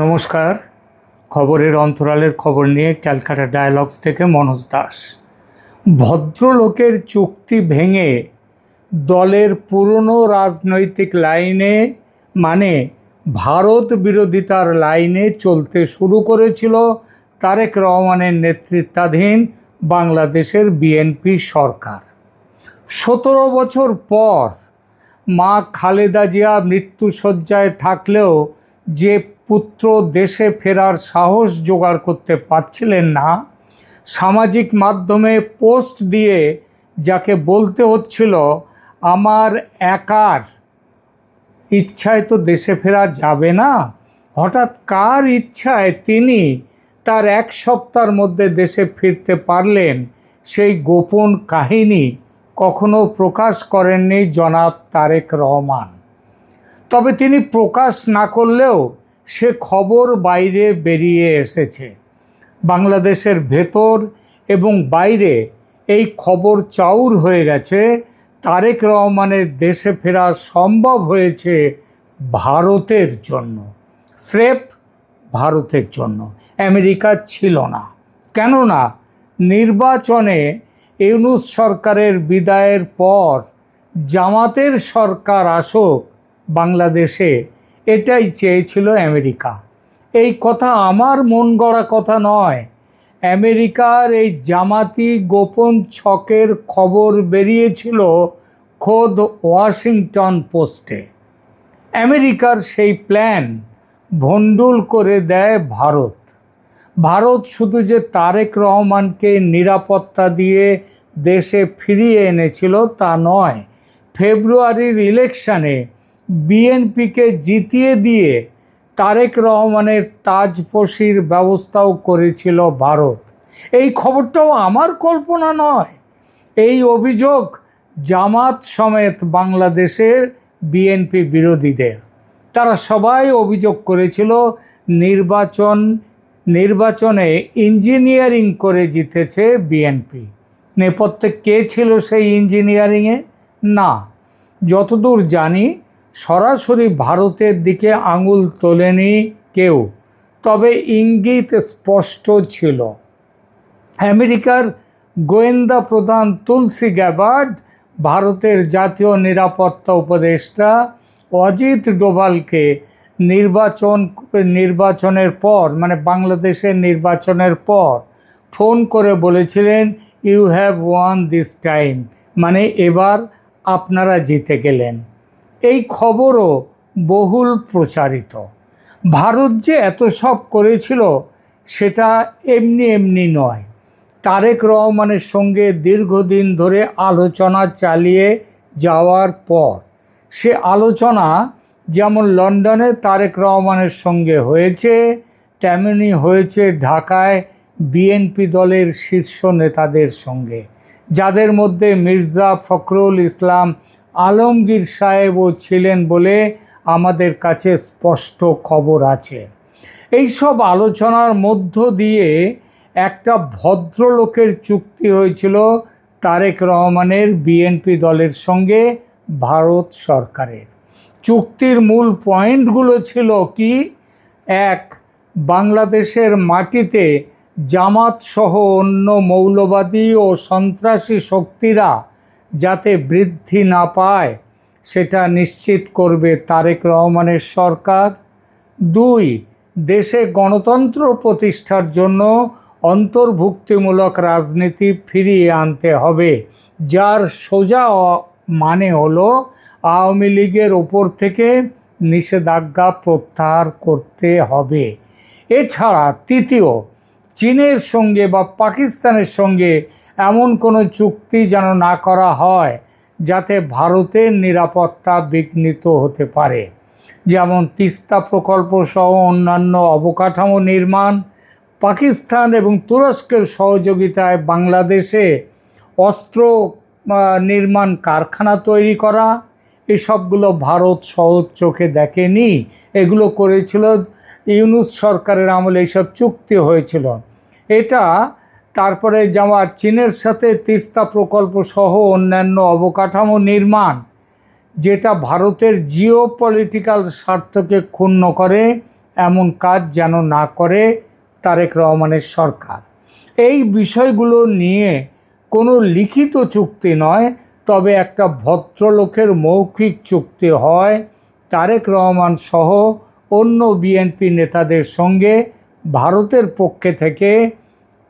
নমস্কার। খবরের অন্তরালের খবর নিয়ে ক্যালকাটা ডায়ালগস থেকে মনোজ দাস। ভদ্রলোকের চুক্তি ভেঙে দলের পুরনো রাজনৈতিক লাইনে মানে ভারত বিরোধিতার লাইনে চলতে শুরু করেছিল তারেক রহমানের নেতৃত্বাধীন বাংলাদেশের বিএনপি সরকার। 17 বছর পর মা খালেদা জিয়া মৃত্যুশয্যায় থাকলেও যে পুত্র দেশে ফেরার সাহস জোগাড় করতে পারছিলেন না, সামাজিক মাধ্যমে পোস্ট দিয়ে যাকে বলতে হচ্ছিল আমার একার ইচ্ছায় তো দেশে ফেরা যাবে না, হঠাৎ কার ইচ্ছায় তিনি তার এক সপ্তাহের মধ্যে দেশে ফিরতে পারলেন, সেই গোপন কাহিনী কখনো প্রকাশ করেননি জনাব তারেক রহমান। তবে তিনি প্রকাশ না করলেও সে খবর বাইরে বেরিয়ে এসেছে। বাংলাদেশের ভেতর এবং বাইরে এই খবর চাউর হয়ে গেছে। তারেক রহমানের দেশে ফেরা সম্ভব হয়েছে ভারতের জন্য, স্রেফ ভারতের জন্য। আমেরিকা ছিল না। কেননা নির্বাচনে ইউনূস সরকারের বিদায়ের পর জামাতের সরকার আসুক বাংলাদেশে, এটাই চেয়েছিল আমেরিকা। এই কথা আমার মন গড়া কথা নয়। আমেরিকার এই জামাতি গোপন ছকের খবর বেরিয়েছিল খোদ ওয়াশিংটন পোস্টে। আমেরিকার সেই প্ল্যান ভণ্ডুল করে দেয় ভারত। ভারত শুধু যে তারেক রহমানকে নিরাপত্তা দিয়ে দেশে ফিরিয়ে এনেছিল তা নয়, ফেব্রুয়ারির ইলেকশনে বিএনপিকে জিতিয়ে দিয়ে তারেক রহমানের তাজপোশির ব্যবস্থাও করেছিল ভারত। এই খবরটাও আমার কল্পনা নয়। এই অভিযোগ জামাত সমেত বাংলাদেশের বিএনপি বিরোধীদের। তারা সবাই অভিযোগ করেছিল নির্বাচনে ইঞ্জিনিয়ারিং করে জিতেছে বিএনপি। নেপথ্যে কে ছিল সেই ইঞ্জিনিয়ারিংয়ে? না, যতদূর জানি সরাসরি ভারতের দিকে আঙুল তোলেনি কেউ, তবে ইঙ্গিত স্পষ্ট ছিল। আমেরিকার গোয়েন্দা প্রধান তুলসি গ্যাবার্ড ভারতের জাতীয় নিরাপত্তা উপদেষ্টা অজিত ডোভালকে নির্বাচনের পর মানে বাংলাদেশের নির্বাচনের পর ফোন করে বলেছিলেন, you have won this time, মানে এবার আপনারা জিতে গেলেন। এই খবরও বহুল প্রচারিত। ভারত যে এত সব করেছিল সেটা এমনি এমনি নয়। তারেক রহমানের সঙ্গে দীর্ঘদিন ধরে আলোচনা চালিয়ে যাওয়ার পর, সে আলোচনা যেমন লন্ডনে তারেক রহমানের সঙ্গে হয়েছে, তেমনি হয়েছে ঢাকায় বিএনপি দলের শীর্ষ নেতাদের সঙ্গে, যাদের মধ্যে মির্জা ফখরুল ইসলাম আলমগীর সাহেবও ছিলেন বলে আমাদের কাছে স্পষ্ট খবর আছে। এই সব আলোচনার মধ্য দিয়ে একটা ভদ্রলোকের চুক্তি হয়েছিল তারেক রহমানের বিএনপি দলের সঙ্গে ভারত সরকারের। চুক্তির মূল পয়েন্টগুলো ছিল কি? এক, বাংলাদেশের মাটিতে জামাত সহ অন্য মৌলবাদী ও সন্ত্রাসী শক্তিরা যাতে বৃদ্ধি না পায় সেটা নিশ্চিত করবে তারেক রহমানের সরকার। দুই, দেশে গণতন্ত্র প্রতিষ্ঠার জন্য অন্তর্ভুক্তিমূলক রাজনীতি ফিরিয়ে আনতে হবে, যার সোজা মানে হলো আওয়ামী লীগের ওপর থেকে নিষেধাজ্ঞা প্রত্যাহার করতে হবে। এছাড়া তৃতীয়, চীনের সঙ্গে বা পাকিস্তানের সঙ্গে এমন কোনো চুক্তি যেন না করা হয় যাতে ভারতের নিরাপত্তা বিঘ্নিত হতে পারে, যেমন তিস্তা প্রকল্প সহ অন্যান্য অবকাঠামো নির্মাণ, পাকিস্তান এবং তুরস্কের সহযোগিতায় বাংলাদেশে অস্ত্র নির্মাণ কারখানা তৈরি করা। এসবগুলো ভারত সহজ চোখে দেখেনি, এগুলো করেছিল ইউনূস সরকারের আমলে, এইসব চুক্তি হয়েছিল। এটা তারপরে যেমন চীনের সাথে তিস্তা প্রকল্প সহ অন্যান্য অবকাঠামো নির্মাণ, যেটা ভারতের জিও পলিটিক্যাল স্বার্থকে ক্ষুণ্ণ করে, এমন কাজ যেন না করে তারেক রহমানের সরকার। এই বিষয়গুলো নিয়ে কোনো লিখিত চুক্তি নয়, তবে একটা ভদ্রলোকের মৌখিক চুক্তি হয় তারেক রহমান সহ অন্য বিএনপি নেতাদের সঙ্গে ভারতের পক্ষে থেকে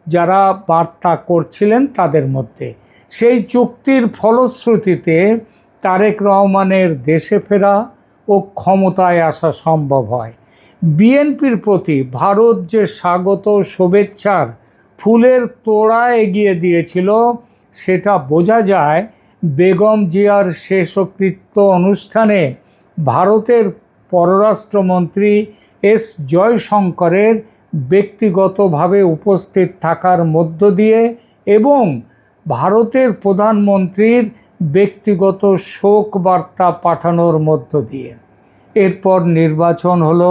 যারা বার্তা করছিলেন তাদের মধ্যে। সেই চুক্তির ফলশ্রুতিতে তারেক রহমানের দেশে ফেরা ও ক্ষমতায় আসা সম্ভব হয়। বিএনপির প্রতি ভারত যে স্বাগত শুভেচ্ছার ফুলের তোড়া এগিয়ে দিয়েছিল সেটা বোঝা যায় বেগম জিয়ার শেষকৃত্য অনুষ্ঠানে ভারতের পররাষ্ট্রমন্ত্রী এস জয়শঙ্করের ব্যক্তিগতভাবে উপস্থিত থাকার মধ্য দিয়ে এবং ভারতের প্রধানমন্ত্রীর ব্যক্তিগত শোক বার্তা পাঠানোর মধ্য দিয়ে। এরপর নির্বাচন হলো।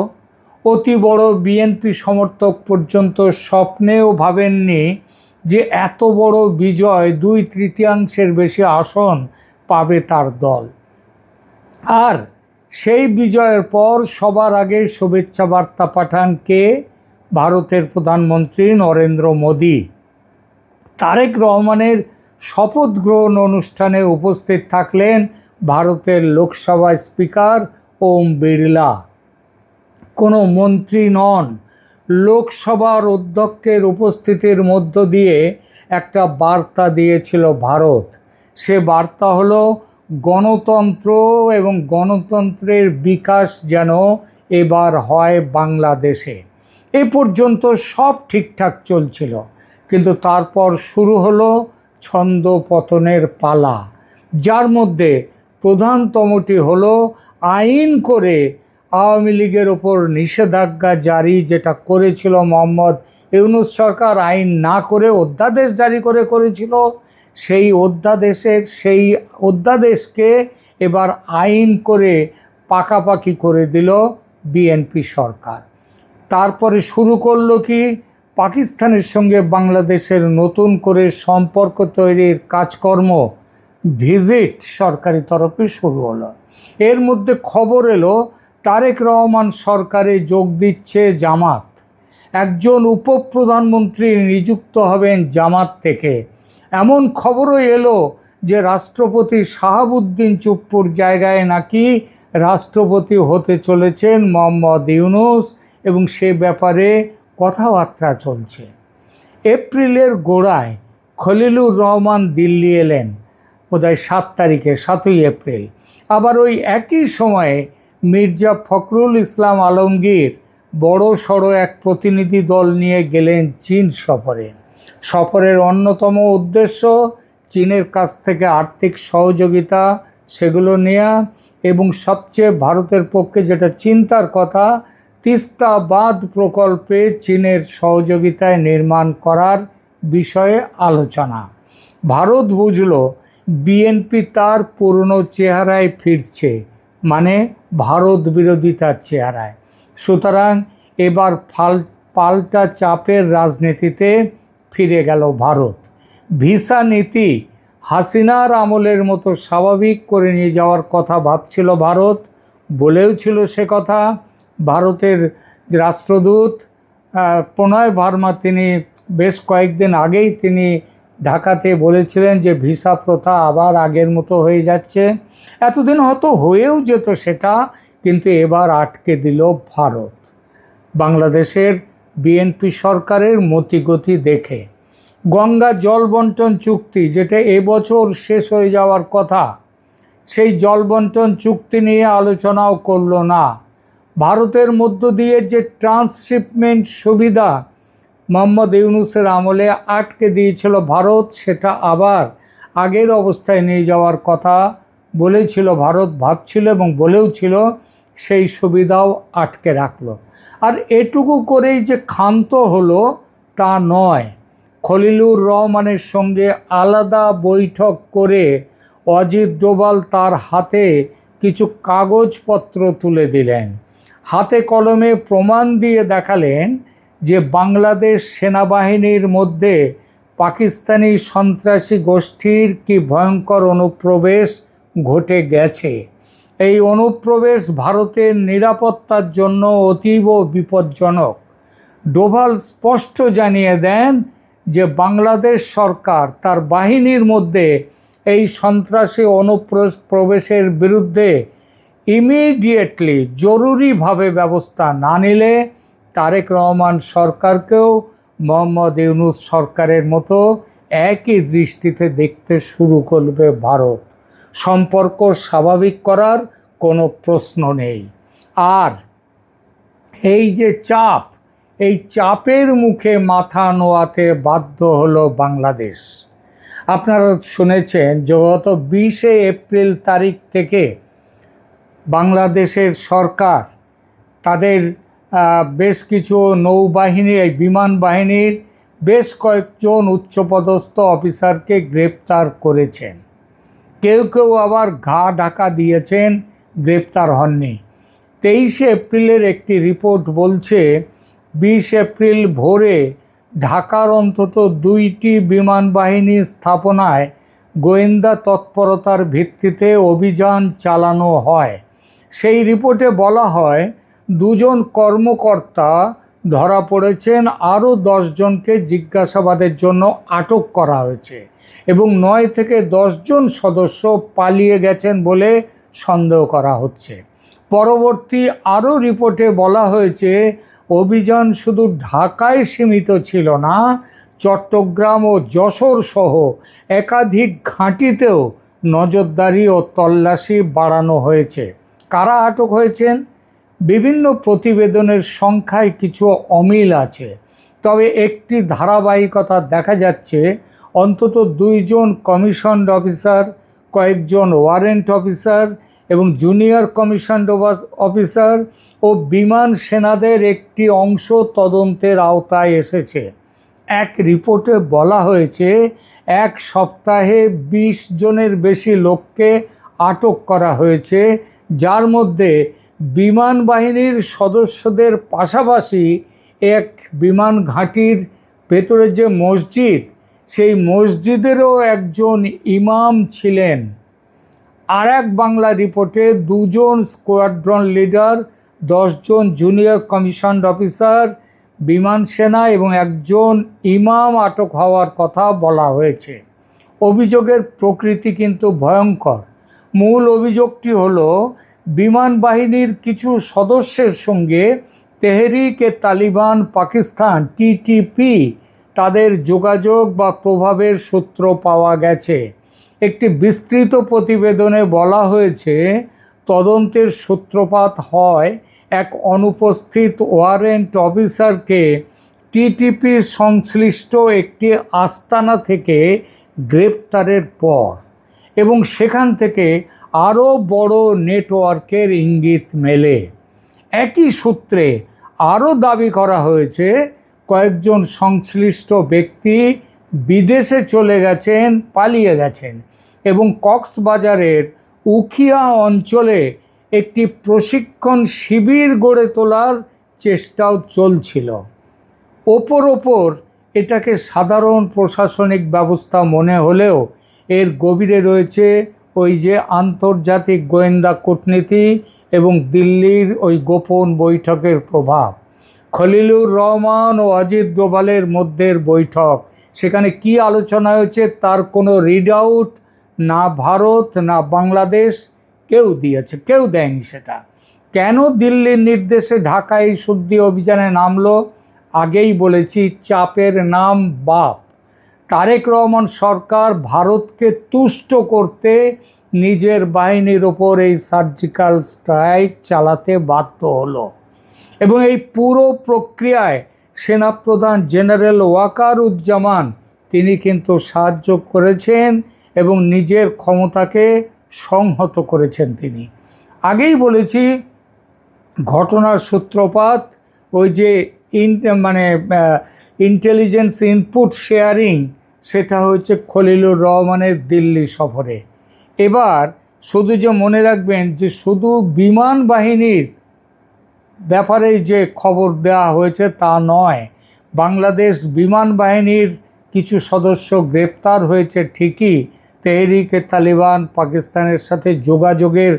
অতি বড় বিএনপি সমর্থক পর্যন্ত স্বপ্নেও ভাবেননি যে এত বড় বিজয়, 2/3 বেশি আসন পাবে তার দল। আর সেই বিজয়ের পর সবার আগে শুভেচ্ছা বার্তা পাঠান কে? ভারতের প্রধানমন্ত্রী নরেন্দ্র মোদী। তারেক রহমানের শপথ গ্রহণ অনুষ্ঠানে উপস্থিত থাকলেন ভারতের লোকসভা স্পিকার ওম বিড়লা। কোনো মন্ত্রী নন, লোকসভার অধ্যক্ষের উপস্থিতির মধ্য দিয়ে একটা বার্তা দিয়েছিল ভারত। সে বার্তা হলো গণতন্ত্র এবং গণতন্ত্রের বিকাশ যেন এবার হয় বাংলাদেশে। এ পর্যন্ত সব ঠিকঠাক চলছিল, কিন্তু তারপর শুরু হলো ছন্দপতনের পালা, যার মধ্যে প্রধানতমটি হলো আইন করে আওয়ামী লীগের ওপর নিষেধাজ্ঞা জারি, যেটা করেছিল মোহাম্মদ ইউনূস সরকার। আইন না করে অধ্যাদেশ জারি করেছিল। সেই অধ্যাদেশকে এবার আইন করে পাকাপাকি করে দিল বিএনপি সরকার। তারপরে শুরু করলো কি, পাকিস্তানের সঙ্গে বাংলাদেশের নতুন করে সম্পর্ক তৈরির কাজকর্ম, ভিজিট সরকারি তরফে শুরু হলো। এর মধ্যে খবর এলো তারেক রহমান সরকারে যোগ দিচ্ছে জামাত। একজন উপপ্রধানমন্ত্রী নিযুক্ত হবেন জামাত থেকে। এমন খবরও এলো যে রাষ্ট্রপতি শাহাবুদ্দিন চুপ্পুর জায়গায় নাকি রাষ্ট্রপতি হতে চলেছেন মোহাম্মদ ইউনূস, এবং সে ব্যাপারে কথাবার্তা চলছে। এপ্রিলের গোড়ায় খলিলুর রহমান দিল্লি এলেন, বোধহয় 7 তারিখে, 7ই এপ্রিল। আবার ওই একই সময়ে মির্জা ফখরুল ইসলাম আলমগীর বড় সড়ো এক প্রতিনিধি দল নিয়ে গেলেন চীন সফরে। সফরের অন্যতম উদ্দেশ্য চীনের কাছ থেকে আর্থিক সহযোগিতা সেগুলো নেওয়া, এবং সবচেয়ে ভারতের পক্ষে যেটা চিন্তার কথা, তিস্তা বাঁধ প্রকল্পে চীনের সহযোগিতায় নির্মাণ করার বিষয়ে আলোচনা। ভারত বুঝল বিএনপি তার পুরনো চেহারায় ফিরছে, মানে ভারত বিরোধিতার চেহারায়। সুতরাং এবার পাল্টা চাপের রাজনীতিতে ফিরে গেল ভারত। ভিসা নীতি হাসিনার আমলের মতো স্বাভাবিক করে নিয়ে যাওয়ার কথা ভাবছিল ভারত, বলেও ছিল সে কথা। ভারতের রাষ্ট্রদূত প্রণয় ভার্মা, তিনি বেশ কয়েকদিন আগেই তিনি ঢাকাতে বলেছিলেন যে ভিসা প্রথা আবার আগের মতো হয়ে যাচ্ছে। এতদিন হয়তো হয়েও যেত সেটা, কিন্তু এবার আটকে দিল ভারত। বাংলাদেশের বিএনপি সরকারের মতিগতি দেখে গঙ্গা জল বন্টন চুক্তি, যেটা এবছর শেষ হয়ে যাওয়ার কথা, সেই জল বন্টন চুক্তি নিয়ে আলোচনাও করলো না। ভারতের মধ্য দিয়ে যে ট্রান্সশিপমেন্ট সুবিধা মোহাম্মদ ইউনূসের আমলে আটকে দিয়েছিল ভারত, সেটা আবার আগের অবস্থায় নিয়ে যাওয়ার কথা বলেছিল ভারত, ভাবছিল এবং বলেও ছিল, সেই সুবিধাও আটকে রাখলো। আর এটুকু করেই যে ক্ষান্ত হলো তা নয়, খলিলুর রহমানের সঙ্গে আলাদা বৈঠক করে অজিত ডোভাল তার হাতে কিছু কাগজপত্র তুলে দিলেন। হাতে কলমে প্রমাণ দিয়ে দেখালেন যে বাংলাদেশ সেনাবাহিনীর মধ্যে পাকিস্তানি সন্ত্রাসী গোষ্ঠীর কি ভয়ঙ্কর অনুপ্রবেশ ঘটে গেছে। এই অনুপ্রবেশ ভারতের নিরাপত্তার জন্য অতীব বিপজ্জনক। ডোভাল স্পষ্ট জানিয়ে দেন যে বাংলাদেশ সরকার তার বাহিনীর মধ্যে এই সন্ত্রাসী অনুপ্রবেশের বিরুদ্ধে ইমিডিয়েটলি জরুরিভাবে ব্যবস্থা না নিলে তারেক রহমান সরকারকেও মোহাম্মদ ইউনূস সরকারের মতো একই দৃষ্টিতে দেখতে শুরু করবে ভারত। সম্পর্ক স্বাভাবিক করার কোনো প্রশ্ন নেই। আর এই যে চাপ, এই চাপের মুখে মাথা নোয়াতে বাধ্য হলো বাংলাদেশ। আপনারা শুনেছেন যে গত 20শে এপ্রিল তারিখ থেকে বাংলাদেশের সরকার তাদের বেশ কিছু নৌবাহিনী, এই বিমান বাহিনীর বেশ কয়েকজন উচ্চপদস্থ অফিসারকে গ্রেপ্তার করেছেন। কেউ কেউ আবার ঘা ঢাকা দিয়েছেন, গ্রেপ্তার হননি। 23শে এপ্রিলের একটি রিপোর্ট বলছে 20 এপ্রিল ভোরে ঢাকার অন্তত 2টি বিমান বাহিনী স্থাপনায় গোয়েন্দা তৎপরতার ভিত্তিতে অভিযান চালানো হয়। সেই রিপোর্টে বলা হয় 2 জন কর্মকর্তা ধরা পড়েছেন, আরও 10 জনকে জিজ্ঞাসাবাদের জন্য আটক করা হয়েছে এবং 9 থেকে 10 জন সদস্য পালিয়ে গেছেন বলে সন্দেহ করা হচ্ছে। পরবর্তী আরও রিপোর্টে বলা হয়েছে অভিযান শুধু ঢাকায় সীমিত ছিল না, চট্টগ্রাম ও যশোর সহ একাধিক ঘাঁটিতেও নজরদারি ও তল্লাশি বাড়ানো হয়েছে। কারা আটক হয়েছেন? বিভিন্ন প্রতিবেদনের সংখ্যায় কিছু অমিল আছে, তবে একটি ধারাবাহিকতা দেখা যাচ্ছে। অন্তত 2 জন কমিশনড অফিসার, কয়েকজন ওয়ারেন্ট অফিসার এবং জুনিয়র কমিশনড অফিসার ও বিমান সেনাদের একটি অংশ তদন্তের আওতায় এসেছে। এক রিপোর্টে বলা হয়েছে 1 সপ্তাহে 20 জনের বেশি লোককে আটক করা হয়েছে, যার মধ্যে বিমান বাহিনীর সদস্যদের পাশাপাশি এক বিমান ঘাঁটির ভেতরে যে মসজিদ, সেই মসজিদেরও একজন ইমাম ছিলেন। আর এক বাংলা রিপোর্টে 2 জন স্কোয়াড্রন লিডার, 10 জন জুনিয়র কমিশনড অফিসার, বিমান সেনা এবং একজন ইমাম আটক হওয়ার কথা বলা হয়েছে। অভিযোগের প্রকৃতি কিন্তু ভয়ঙ্কর। মূল অভিযোগটি হলো বিমান বাহিনীর কিছু সদস্যের সঙ্গে তেহরিক-ই-তালিবান পাকিস্তান টিটিপি তাদের যোগাযোগ বা প্রভাবের সূত্র পাওয়া গেছে। একটি বিস্তৃত প্রতিবেদনে বলা হয়েছে তদন্তের সূত্রপাত হয় এক অনুপস্থিত ওয়ারেন্ট অফিসারকে টিটিপির সংশ্লিষ্ট একটি আস্তানা থেকে গ্রেপ্তারের পর, এবং সেখান থেকে আরও বড় নেটওয়ার্কের ইঙ্গিত মেলে। একই সূত্রে আরও দাবি করা হয়েছে কয়েকজন সংশ্লিষ্ট ব্যক্তি বিদেশে চলে গেছেন, পালিয়ে গেছেন এবং কক্সবাজারের উখিয়া অঞ্চলে একটি প্রশিক্ষণ শিবির গড়ে তোলার চেষ্টাও চলছিল। ওপর এটাকে সাধারণ প্রশাসনিক ব্যবস্থা মনে হলেও এর গভীরে রয়েছে ওই যে আন্তর্জাতিক গোয়েন্দা কূটনীতি এবং দিল্লির ওই গোপন বৈঠকের প্রভাব। খলিলুর রহমান ও অজিত ডোভালের মধ্যের বৈঠক, সেখানে কি আলোচনা হয়েছে তার কোনো রিড আউট না ভারত না বাংলাদেশ কেউ দিয়েছে, কেউ দেয়নি সেটা। কেন দিল্লির নির্দেশে ঢাকায় শুদ্ধি অভিযানে নামলো? আগেই বলেছি, চাপের নাম বাপ। তারেক রহমান সরকার ভারতকে তুষ্ট করতে নিজের বাহিনীর ওপর এই সার্জিক্যাল স্ট্রাইক চালাতে বাধ্য হলো এবং এই পুরো প্রক্রিয়ায় সেনাপ্রধান জেনারেল ওয়াকারুজ্জামান তিনি কিন্তু সাহায্য করেছেন এবং নিজের ক্ষমতাকে সংহত করেছেন। তিনি আগেই বলেছি ঘটনার সূত্রপাত ওই যে ইন্টেলিজেন্স ইনপুট শেয়ারিং, সেটা হচ্ছে খলিলুর রহমানের দিল্লি সফরে। এবার শুধু যে মনে রাখবেন যে শুধু বিমান বাহিনীর ব্যাপারে যে খবর দেওয়া হয়েছে তা নয়, বাংলাদেশ বিমান বাহিনীর কিছু সদস্য গ্রেপ্তার হয়েছে ঠিকই, তেহরিক-ই-তালিবান পাকিস্তানের সাথে যোগাযোগের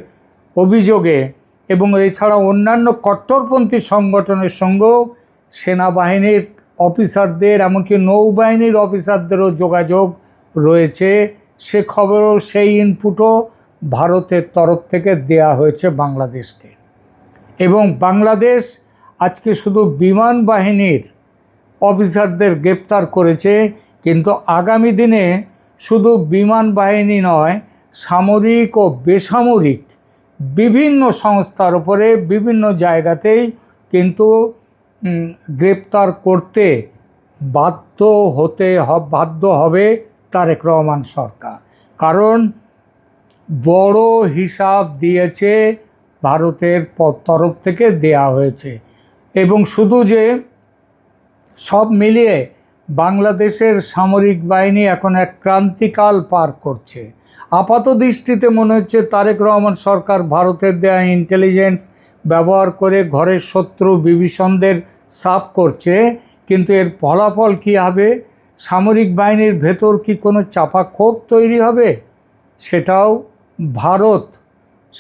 অভিযোগে এবং এছাড়া অন্যান্য কট্টরপন্থী সংগঠনের সঙ্গেও সেনাবাহিনীর অফিসারদের এমনকি নৌবাহিনীর অফিসারদেরও যোগাযোগ রয়েছে। সে খবরও সেই ইনপুটও ভারতের তরফ থেকে দেয়া হয়েছে বাংলাদেশকে। এবং বাংলাদেশ আজকে শুধু বিমান বাহিনীর অফিসারদের গ্রেপ্তার করেছে, কিন্তু আগামী দিনে শুধু বিমান বাহিনী নয়, সামরিক ও বেসামরিক বিভিন্ন সংস্থার উপরে বিভিন্ন জায়গাতেই কিন্তু গ্রেপ্তার করতে বাধ্য হবে তারেক রহমান সরকার। কারণ বড় হিসাব দিয়েছে ভারতের তরফ থেকে দেয়া হয়েছে। এবং শুধু যে সব মিলিয়ে বাংলাদেশের সামরিক বাহিনী এখন এক ক্রান্তিকাল পার করছে। আপাত দৃষ্টিতে মনে হচ্ছে তারেক রহমান সরকার ভারতের দেয়া ইন্টেলিজেন্স ব্যবহার করে ঘরের শত্রু বিভীষণদের সাফ করছে, কিন্তু এর ফলাফল কী হবে? সামরিক বাহিনীর ভেতর কি কোনো চাপা ক্ষোভ তৈরি হবে?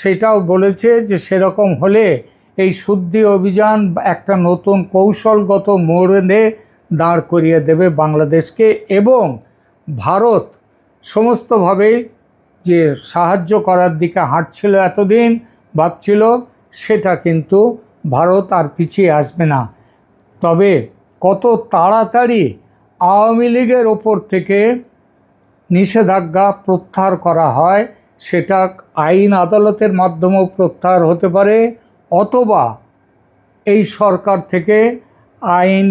সেটাও বলেছে যে সেরকম হলে এই শুদ্ধি অভিযান একটা নতুন কৌশলগত মোড়ে দাঁড় করিয়ে দেবে বাংলাদেশকে। এবং ভারত সমস্তভাবেই যে সাহায্য করার দিকে হাঁটছিল এতদিন, ভাবছিল, সেটা কিন্তু ভারত আর পিছিয়ে আসবে না। তবে কত তাড়াতাড়ি আওয়ামী লীগের ওপর থেকে নিষেধাজ্ঞা প্রত্যাহার করা হয় সেটা আইন আদালতের মাধ্যমেও প্রত্যাহার হতে পারে, অথবা এই সরকার থেকে আইন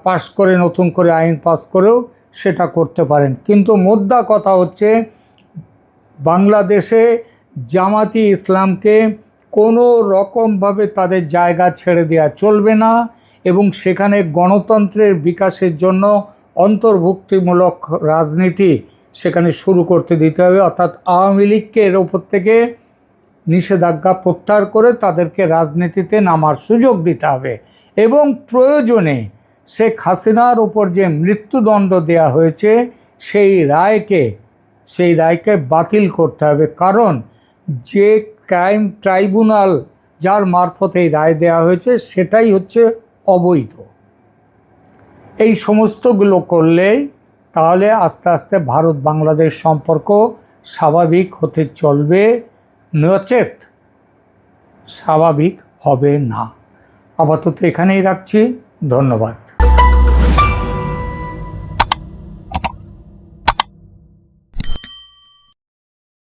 পাশ করে নতুন করে আইন পাস করেও সেটা করতে পারেন। কিন্তু মোদ্দা কথা হচ্ছে বাংলাদেশে জামাতি ইসলামকে কোনো রকমভাবে তাদের জায়গা ছেড়ে দেওয়া চলবে না এবং সেখানে গণতন্ত্রের বিকাশের জন্য অন্তর্ভুক্তিমূলক রাজনীতি সেখানে শুরু করতে দিতে হবে। অর্থাৎ আওয়ামী লীগকে এর ওপর থেকে নিষেধাজ্ঞা প্রত্যাহার করে তাদেরকে রাজনীতিতে নামার সুযোগ দিতে হবে এবং প্রয়োজনে শেখ হাসিনার ওপর যে মৃত্যুদণ্ড দেয়া হয়েছে সেই রায়কে বাতিল করতে হবে। কারণ যে ক্রাইম ট্রাইব্যুনাল যার মারফতে এই রায় দেওয়া হয়েছে সেটাই হচ্ছে অবৈধ। এই সমস্তগুলো করলেই তাহলে আস্তে আস্তে ভারত বাংলাদেশ সম্পর্ক স্বাভাবিক হতে চলবে, নচেত স্বাভাবিক হবে না। আপাতত এখানেই রাখছি। ধন্যবাদ।